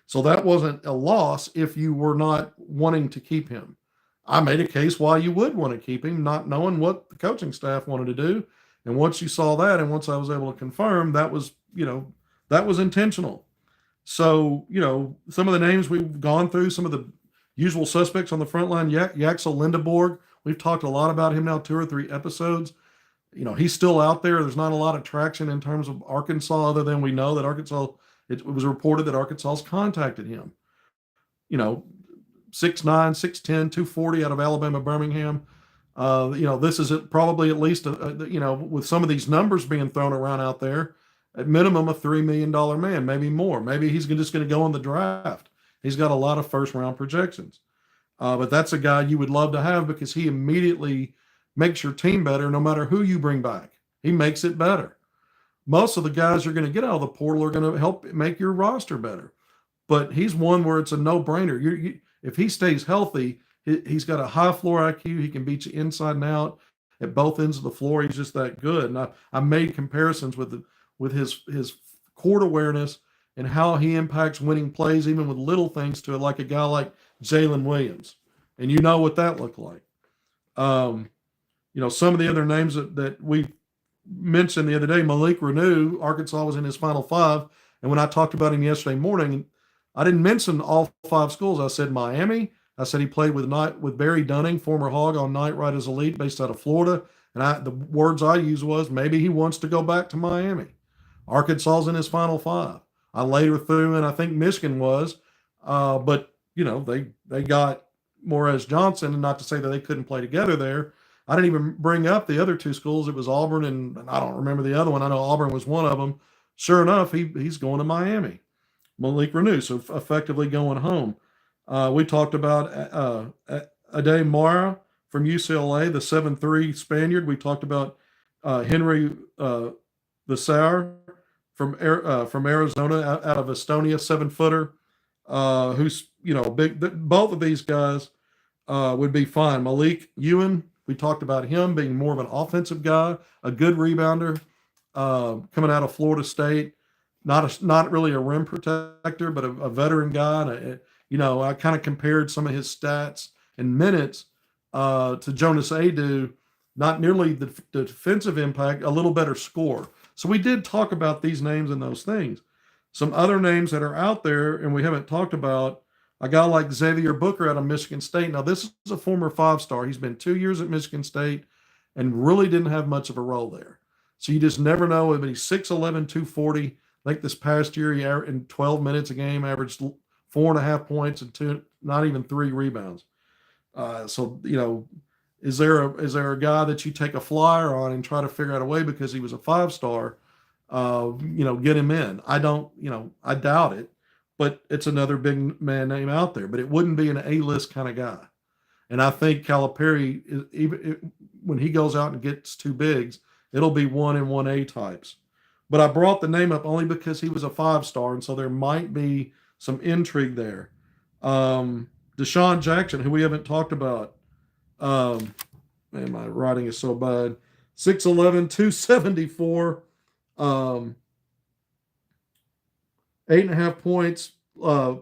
[SPEAKER 1] So that wasn't a loss if you were not wanting to keep him. I made a case why you would want to keep him, not knowing what the coaching staff wanted to do. And once you saw that, and once I was able to confirm, that was, you know, that was intentional. So, you know, some of the names we've gone through, some of the usual suspects on the front line, Yaxel Lindeborg, we've talked a lot about him now, 2 or 3 episodes. You know, he's still out there. There's not a lot of traction in terms of Arkansas, other than we know that Arkansas, it was reported that Arkansas's contacted him. You know, 6'9", 6'10", 240 out of Alabama, Birmingham. You know, this is probably at least, you know, with some of these numbers being thrown around out there, at minimum a $3 million man, maybe more. Maybe he's just going to go in the draft. He's got a lot of first-round projections. But that's a guy you would love to have because he immediately makes your team better no matter who you bring back. He makes it better. Most of the guys you're going to get out of the portal are going to help make your roster better. But he's one where it's a no-brainer. If he stays healthy, he's got a high floor IQ. He can beat you inside and out at both ends of the floor. He's just that good. And I made comparisons with his court awareness and how he impacts winning plays, even with little things to it, like a guy like Jalen Williams. And you know what that looked like. Some of the other names that we mentioned the other day, Malik Renew, Arkansas was in his Final Five. And when I talked about him yesterday morning, I didn't mention all 5 schools. I said Miami. I said he played with Barry Dunning, former Hog, on Night Riders Elite, based out of Florida. And the words I used was maybe he wants to go back to Miami. Arkansas's in his Final Five. I later threw in, I think Michigan was, but they got Morez Johnson, and not to say that they couldn't play together there. I didn't even bring up the other 2 schools. It was Auburn, and I don't remember the other one. I know Auburn was one of them. Sure enough, he's going to Miami. Malik Renew, so effectively going home. We talked about Ade Mara from UCLA, the 7'3" Spaniard. We talked about Henry Vassar from Arizona, out of Estonia, 7-footer, who's big. Both of these guys would be fine. Malik Ewan, we talked about him being more of an offensive guy, a good rebounder, coming out of Florida State. Not really a rim protector, but a veteran guy. And I kind of compared some of his stats and minutes to Jonas Adu. Not nearly the defensive impact, a little better score. So we did talk about these names and those things. Some other names that are out there and we haven't talked about, a guy like Xavier Booker out of Michigan State. Now, this is a former 5-star. He's been 2 years at Michigan State and really didn't have much of a role there. So you just never know. But he's 6'11", 240. I think this past year, he in 12 minutes a game averaged 4.5 points and not even 3 rebounds. Is there a guy that you take a flyer on and try to figure out a way because he was a 5-star, get him in? I doubt it, but it's another big man name out there. But it wouldn't be an A-list kind of guy. And I think Calipari, when he goes out and gets 2 bigs, it'll be 1 and 1A types. But I brought the name up only because he was a 5-star, and so there might be some intrigue there. Deshaun Jackson, who we haven't talked about. Man, my writing is so bad. 6'11", 274, 8.5 points, a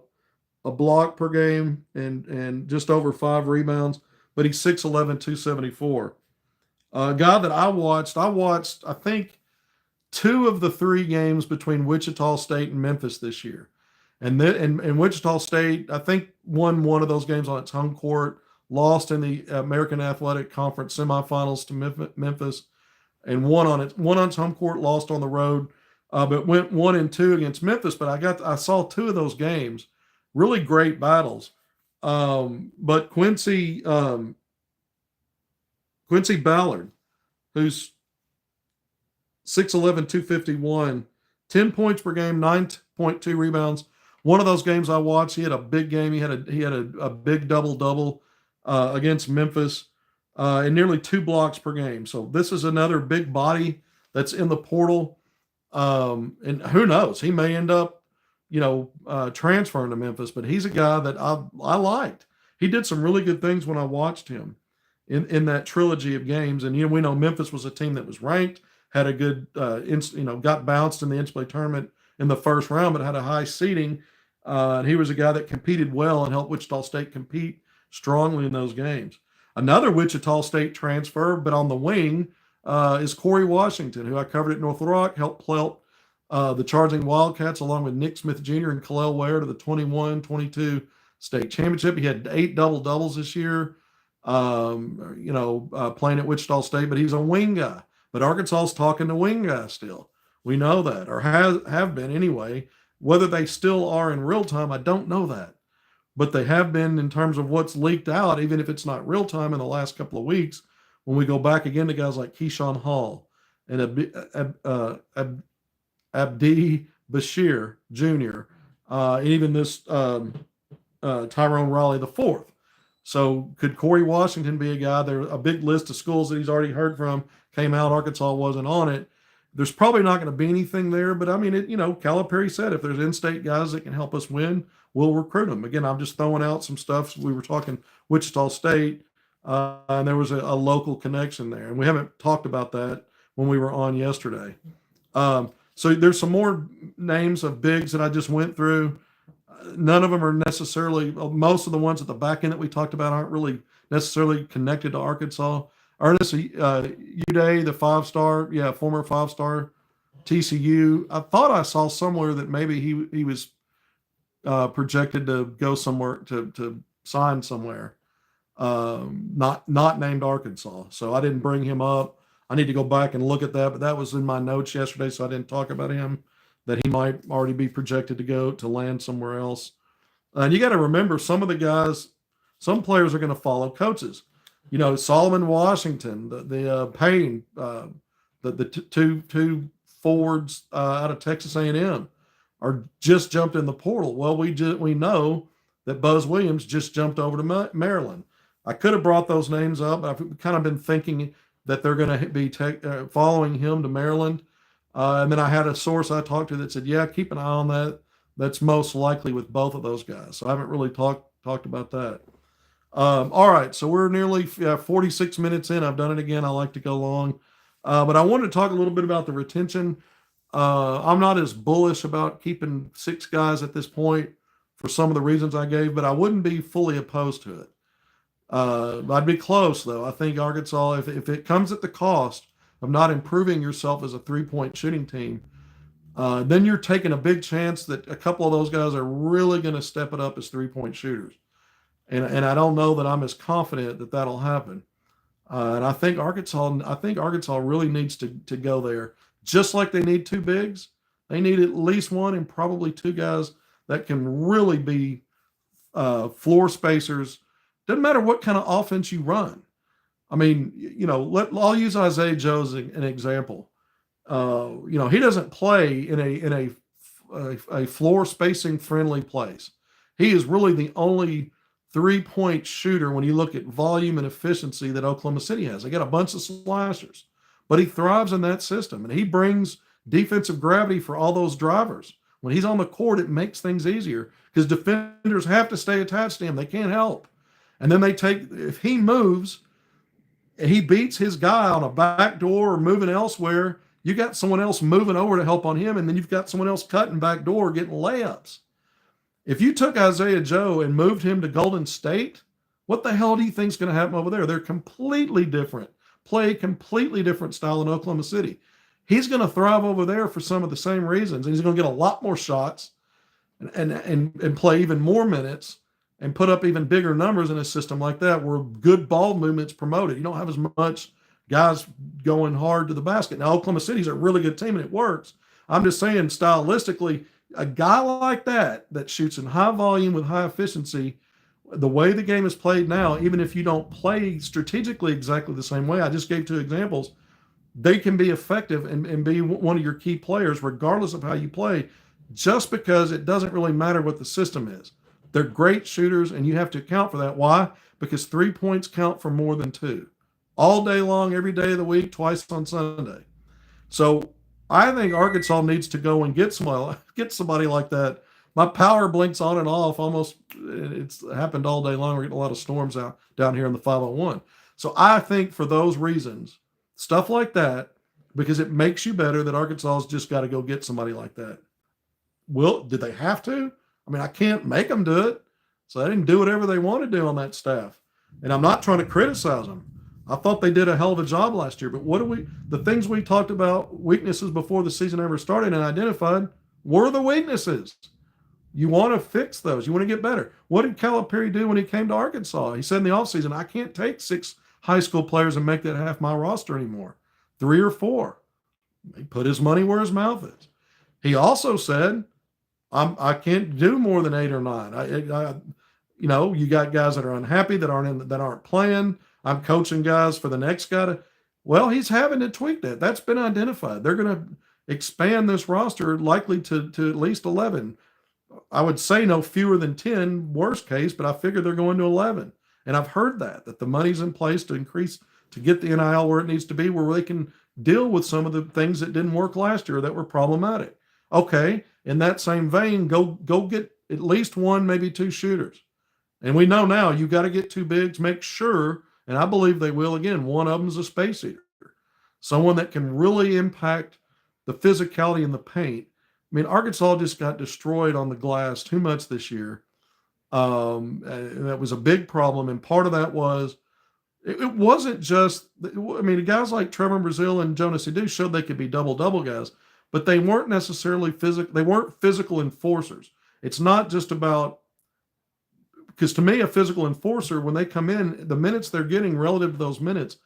[SPEAKER 1] block per game, and just over 5 rebounds. But he's 6'11", 274. A guy that I watched, I think, 2 of the 3 games between Wichita State and Memphis this year. And Wichita State, I think, won one of those games on its home court, lost in the American Athletic Conference semifinals to Memphis, and won on its home court, lost on the road, but went 1-2 against Memphis. But I saw 2 of those games, really great battles. But Quincy Ballard, who's 6'11", 251, 10 points per game, 9.2 rebounds. One of those games I watched, he had a big game. He had a big double-double against Memphis, and nearly 2 blocks per game. So this is another big body that's in the portal. And who knows? He may end up, transferring to Memphis, but he's a guy that I liked. He did some really good things when I watched him in that trilogy of games. And, we know Memphis was a team that was ranked, had a good, got bounced in the NCAA tournament in the first round, but had a high seeding. And he was a guy that competed well and helped Wichita State compete strongly in those games. Another Wichita State transfer, but on the wing, is Corey Washington, who I covered at North Rock, helped the Charging Wildcats along with Nick Smith Jr. and Khalil Ware to the 21-22 state championship. He had 8 double-doubles this year, playing at Wichita State, but he's a wing guy. But Arkansas's talking to wing guys still. We know that, or have been anyway. Whether they still are in real time, I don't know that. But they have been in terms of what's leaked out, even if it's not real time in the last couple of weeks, when we go back again to guys like Keesan Hall and Abdi Bashir Jr., and even this Tyrone Raleigh IV. So could Corey Washington be a guy? There's a big list of schools that he's already heard from came out. Arkansas wasn't on it. There's probably not going to be anything there, but I mean, Calipari said if there's in-state guys that can help us win, we'll recruit them. Again, I'm just throwing out some stuff. We were talking Wichita State, and there was a local connection there, and we haven't talked about that when we were on yesterday. So there's some more names of bigs that I just went through. None of them are necessarily, most of the ones at the back end that we talked about aren't really necessarily connected to Arkansas. Ernest Uday, the 5-star, former 5-star TCU. I thought I saw somewhere that maybe he was projected to go somewhere to sign somewhere, not named Arkansas. So I didn't bring him up. I need to go back and look at that, but that was in my notes yesterday, so I didn't talk about him, that he might already be projected to land somewhere else. And you got to remember, some of the guys, some players are going to follow coaches. Solomon Washington, the Payne, the two forwards out of Texas A&M are just jumped in the portal. Well, we know that Buzz Williams just jumped over to Maryland. I could have brought those names up, but I've kind of been thinking that they're going to be following him to Maryland. And then I had a source I talked to that said, yeah, keep an eye on that. That's most likely with both of those guys. So I haven't really talked about that. All right, so we're nearly 46 minutes in. I've done it again. I like to go long. But I wanted to talk a little bit about the retention. I'm not as bullish about keeping 6 guys at this point for some of the reasons I gave, but I wouldn't be fully opposed to it. I'd be close, though. I think Arkansas, if it comes at the cost of not improving yourself as a 3-point shooting team, then you're taking a big chance that a couple of those guys are really going to step it up as 3-point shooters. And I don't know that I'm as confident that that'll happen. And I think Arkansas really needs to go there. Just like they need 2 bigs, they need at least 1 and probably 2 guys that can really be floor spacers. Doesn't matter what kind of offense you run. I mean, I'll use Isaiah Joe as an example. He doesn't play in a floor spacing friendly place. He is really the only 3-point shooter when you look at volume and efficiency that Oklahoma City has. They got a bunch of slashers, but he thrives in that system, and he brings defensive gravity for all those drivers. When he's on the court, it makes things easier because defenders have to stay attached to him. They can't help. And then if he moves, he beats his guy on a back door or moving elsewhere, you got someone else moving over to help on him, and then you've got someone else cutting back door getting layups. If you took Isaiah Joe and moved him to Golden State, what the hell do you think is going to happen over there? They're completely different, play completely different style in Oklahoma City. He's going to thrive over there for some of the same reasons. And he's going to get a lot more shots and play even more minutes and put up even bigger numbers in a system like that where good ball movement's promoted. You don't have as much guys going hard to the basket. Now, Oklahoma City's a really good team and it works. I'm just saying stylistically, a guy like that shoots in high volume with high efficiency, the way the game is played now, even if you don't play strategically exactly the same way, I just gave 2 examples, they can be effective and be one of your key players regardless of how you play, just because it doesn't really matter what the system is. They're great shooters, and you have to account for that. Why? Because 3 points count for more than 2. All day long, every day of the week, twice on Sunday. So I think Arkansas needs to go and get somebody like that. My power blinks on and off almost. It's happened all day long. We're getting a lot of storms out down here in the 501. So I think for those reasons, stuff like that, because it makes you better, that Arkansas's just got to go get somebody like that. Did they have to? I mean, I can't make them do it. So they didn't do whatever they want to do on that staff. And I'm not trying to criticize them. I thought they did a hell of a job last year. But the things we talked about, weaknesses before the season ever started and identified, were the weaknesses. You want to fix those. You want to get better. What did Calipari do when he came to Arkansas? He said in the offseason, I can't take 6 high school players and make that half my roster anymore. 3 or 4. He put his money where his mouth is. He also said, I can't do more than 8 or 9. You got guys that are unhappy that aren't playing. I'm coaching guys for the next guy to. Well, he's having to tweak that. That's been identified. They're going to expand this roster likely to at least 11. I would say no fewer than 10, worst case, but I figure they're going to 11. And I've heard that the money's in place to increase, to get the NIL where it needs to be, where they can deal with some of the things that didn't work last year that were problematic. Okay, in that same vein, go get at least one, maybe two shooters. And we know now you got to get two bigs, make sure, and I believe they will again, one of them is a space eater. Someone that can really impact the physicality in the paint. I mean, Arkansas just got destroyed on the glass too much this year. And that was a big problem. And part of that was it wasn't just, I mean, guys like Trevor Brazile and Jonas Adu showed they could be double-double guys, but they weren't necessarily physical. They weren't physical enforcers. It's not just about, because to me, a physical enforcer, when they come in, the minutes they're getting relative to those minutes,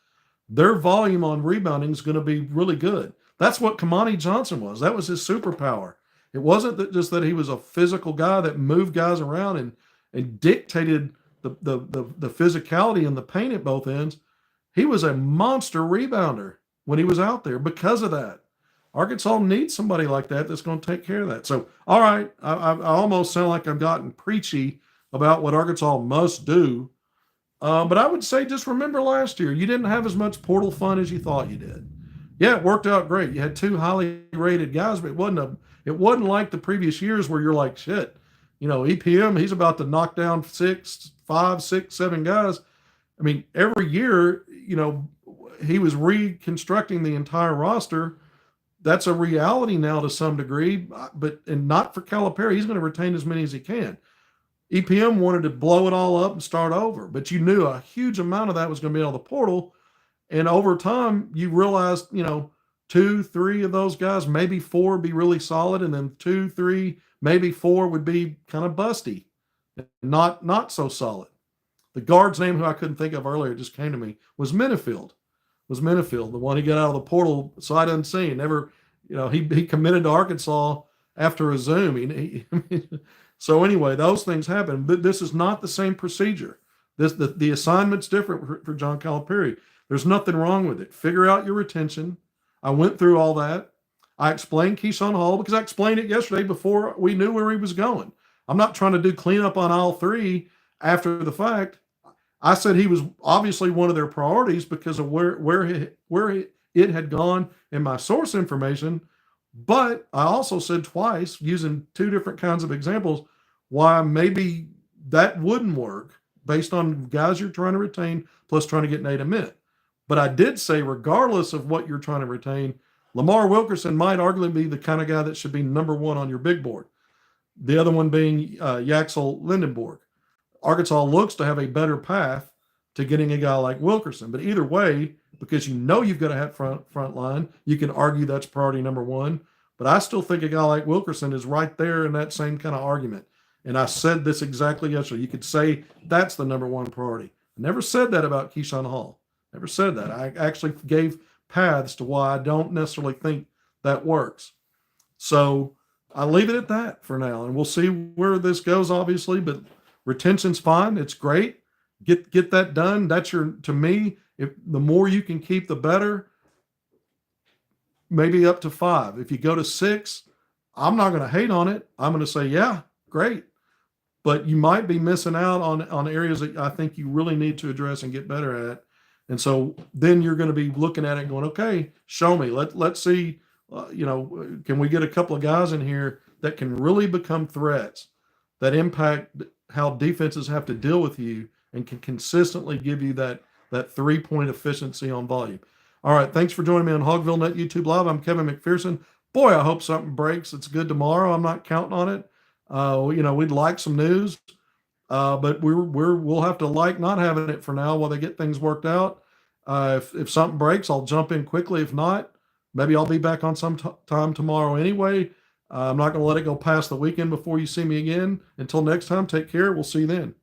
[SPEAKER 1] their volume on rebounding is going to be really good. That's what Kamani Johnson was. That was his superpower. It wasn't that just that he was a physical guy that moved guys around and dictated the physicality in the paint at both ends. He was a monster rebounder when he was out there because of that. Arkansas needs somebody like that that's going to take care of that. So, all right, I almost sound like I've gotten preachy about what Arkansas must do. But I would say just remember last year, you didn't have as much portal fun as you thought you did. Yeah, it worked out great. You had two highly rated guys, but it wasn't like the previous years where you're like, shit, EPM, he's about to knock down 5, 6, 7 guys. I mean, every year, he was reconstructing the entire roster. That's a reality now to some degree, and not for Calipari. He's going to retain as many as he can. EPM wanted to blow it all up and start over, but you knew a huge amount of that was going to be out of the portal. And over time, you realized, 2, 3 of those guys, maybe 4 be really solid, and then 2, 3, maybe 4 would be kind of busty, not so solid. The guard's name, who I couldn't think of earlier, just came to me, was Minifield. The one he got out of the portal sight unseen. Never, he committed to Arkansas after a Zoom. So anyway, those things happen. But this is not the same procedure. The assignment's different for John Calipari. There's nothing wrong with it. Figure out your retention. I went through all that. I explained Keesan Hall because I explained it yesterday before we knew where he was going. I'm not trying to do cleanup on aisle 3 after the fact. I said he was obviously one of their priorities because of where it had gone in my source information. But I also said twice, using 2 different kinds of examples, why maybe that wouldn't work based on guys you're trying to retain plus trying to get Nate a minute. But I did say, regardless of what you're trying to retain, Lamar Wilkerson might arguably be the kind of guy that should be number 1 on your big board. The other one being Yaxel Lindenborg. Arkansas looks to have a better path to getting a guy like Wilkerson. But either way, because you've got to have front line, you can argue that's priority number 1. But I still think a guy like Wilkerson is right there in that same kind of argument. And I said this exactly yesterday. You could say that's the number 1 priority. I never said that about Keesan Hall. Never said that. I actually gave paths to why I don't necessarily think that works. So I'll leave it at that for now. And we'll see where this goes, obviously. But retention's fine. It's great. Get that done. That's to me, if the more you can keep, the better. Maybe up to 5. If you go to 6, I'm not going to hate on it. I'm going to say, yeah, great. But you might be missing out on areas that I think you really need to address and get better at. And so then you're going to be looking at it and going, okay, show me. Let's see, can we get a couple of guys in here that can really become threats that impact how defenses have to deal with you and can consistently give you that 3-point efficiency on volume. All right, thanks for joining me on HogvilleNET YouTube Live. I'm Kevin McPherson. Boy, I hope something breaks. It's good tomorrow. I'm not counting on it. We'd like some news, but we'll have to like not having it for now while they get things worked out. If something breaks, I'll jump in quickly. If not, maybe I'll be back on some time tomorrow anyway. I'm not going to let it go past the weekend before you see me again. Until next time, take care. We'll see you then.